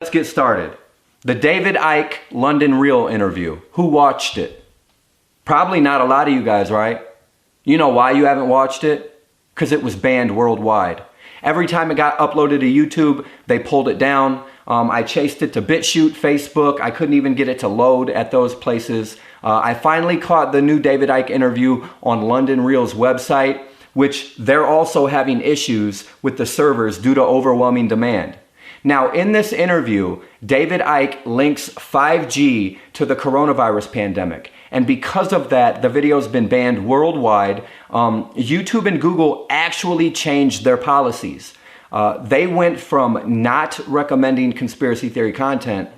Let's get started. The David Icke London Real interview. Who watched it? Probably not a lot of you guys, right? You know why you haven't watched it? Because it was banned worldwide. Every time it got uploaded to YouTube, they pulled it down. I chased it to BitChute, Facebook. I couldn't even get it to load at those places. I finally caught the new David Icke interview on London Real's website, which they're also having issues with the servers due to overwhelming demand. Now, in this interview, David Icke links 5G to the coronavirus pandemic. And because of that, the video's been banned worldwide. YouTube and Google actually changed their policies. They went from not recommending conspiracy theory content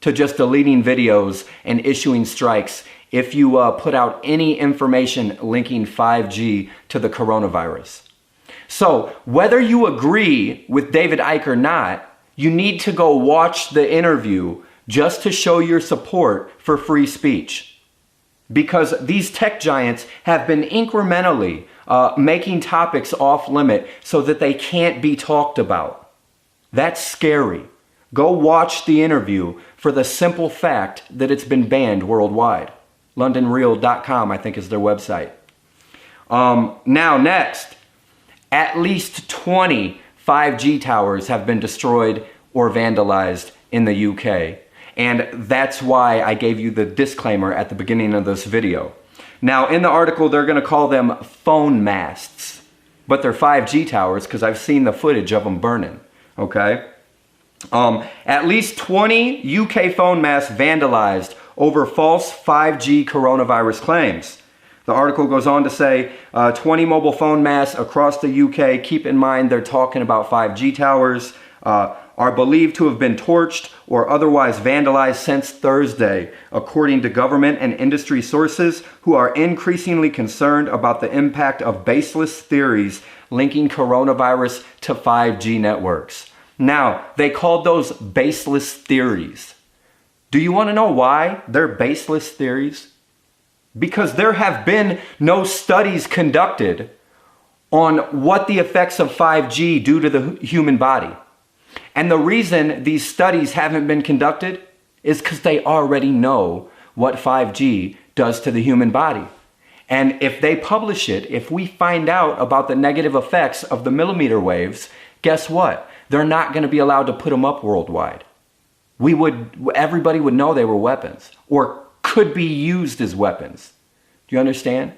to just deleting videos and issuing strikes if you put out any information linking 5G to the coronavirus. So whether you agree with David Icke or not, you need to go watch the interview just to show your support for free speech. Because these tech giants have been incrementally making topics off limit so that they can't be talked about. That's scary. Go watch the interview for the simple fact that it's been banned worldwide. LondonReal.com, I think, is their website. Now, next. At least 20 5G towers have been destroyed or vandalized in the UK. And that's why I gave you the disclaimer at the beginning of this video. Now, in the article, they're going to call them phone masts. But they're 5G towers because I've seen the footage of them burning. Okay? At least 20 UK phone masts vandalized over false 5G coronavirus claims. The article goes on to say 20 mobile phone masts across the UK, keep in mind they're talking about 5G towers, are believed to have been torched or otherwise vandalized since Thursday, according to government and industry sources who are increasingly concerned about the impact of baseless theories linking coronavirus to 5G networks. Now, they called those baseless theories. Do you want to know why they're baseless theories? Because there have been no studies conducted on what the effects of 5G do to the human body. And the reason these studies haven't been conducted is because they already know what 5G does to the human body. And if they publish it, if we find out about the negative effects of the millimeter waves, guess what? They're not going to be allowed to put them up worldwide. Everybody would know they were weapons or could be used as weapons. Do you understand?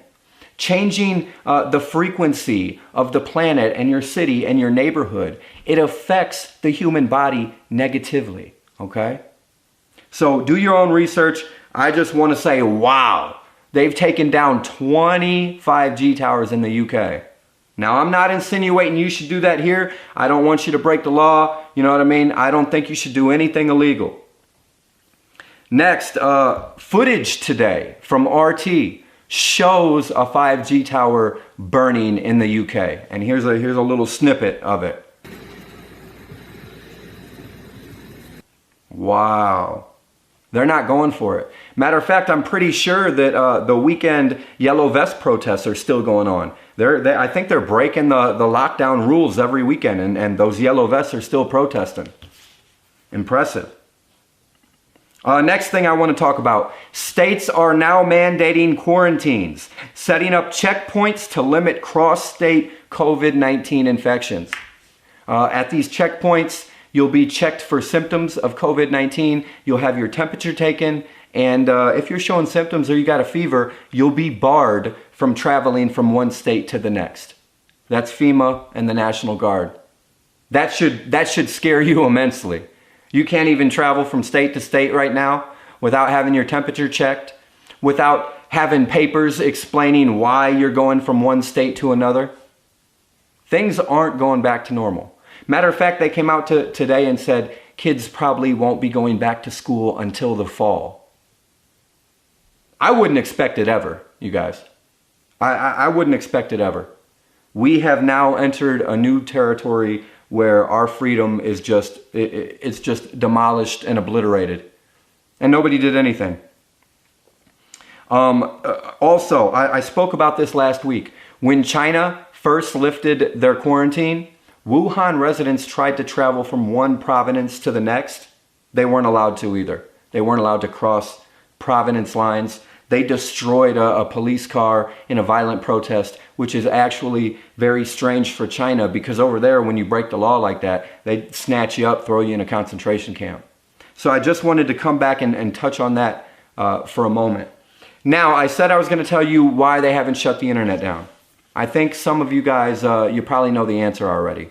Changing the frequency of the planet and your city and your neighborhood, it affects the human body negatively, okay? So do your own research. I just want to say, wow, they've taken down 20 5G towers in the UK. Now, I'm not insinuating you should do that here. I don't want you to break the law. You know what I mean? I don't think you should do anything illegal. Next, footage today from RT shows a 5G tower burning in the UK. And here's a little snippet of it. Wow. They're not going for it. Matter of fact, I'm pretty sure that the weekend yellow vest protests are still going on. I think they're breaking the lockdown rules every weekend, and those yellow vests are still protesting. Impressive. Next thing I want to talk about, states are now mandating quarantines, setting up checkpoints to limit cross-state COVID-19 infections. At these checkpoints, you'll be checked for symptoms of COVID-19, you'll have your temperature taken, and if you're showing symptoms or you got a fever, you'll be barred from traveling from one state to the next. That's FEMA and the National Guard. That should scare you immensely. You can't even travel from state to state right now without having your temperature checked, without having papers explaining why you're going from one state to another. Things aren't going back to normal. Matter of fact, they came out today and said kids probably won't be going back to school until the fall. I wouldn't expect it ever, you guys. I wouldn't expect it ever. We have now entered a new territory where our freedom is it's just demolished and obliterated. And nobody did anything. Also, I spoke about this last week. When China first lifted their quarantine, Wuhan residents tried to travel from one province to the next. They weren't allowed to either. They weren't allowed to cross province lines. They destroyed a police car in a violent protest, which is actually very strange for China, because over there, when you break the law like that, they snatch you up, throw you in a concentration camp. So I just wanted to come back and touch on that for a moment. Now, I said I was going to tell you why they haven't shut the internet down. I think some of you guys, you probably know the answer already.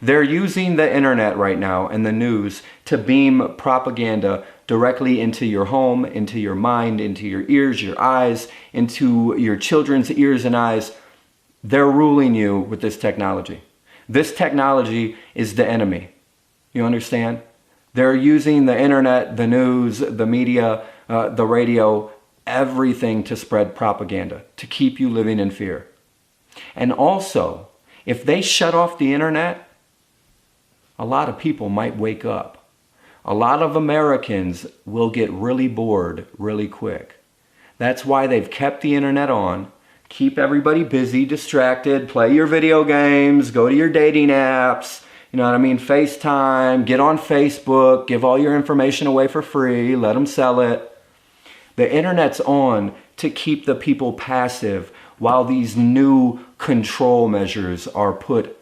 They're using the internet right now and the news to beam propaganda directly into your home, into your mind, into your ears, your eyes, into your children's ears and eyes. They're ruling you with this technology. This technology is the enemy. You understand? They're using the internet, the news, the media, the radio, everything to spread propaganda, to keep you living in fear. And also, if they shut off the internet, a lot of people might wake up. A lot of Americans will get really bored really quick. That's why they've kept the internet on. Keep everybody busy, distracted, play your video games, go to your dating apps, you know what I mean, FaceTime, get on Facebook, give all your information away for free, let them sell it. The internet's on to keep the people passive while these new control measures are put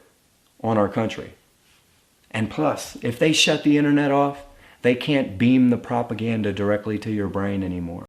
on our country. And plus, if they shut the internet off, they can't beam the propaganda directly to your brain anymore.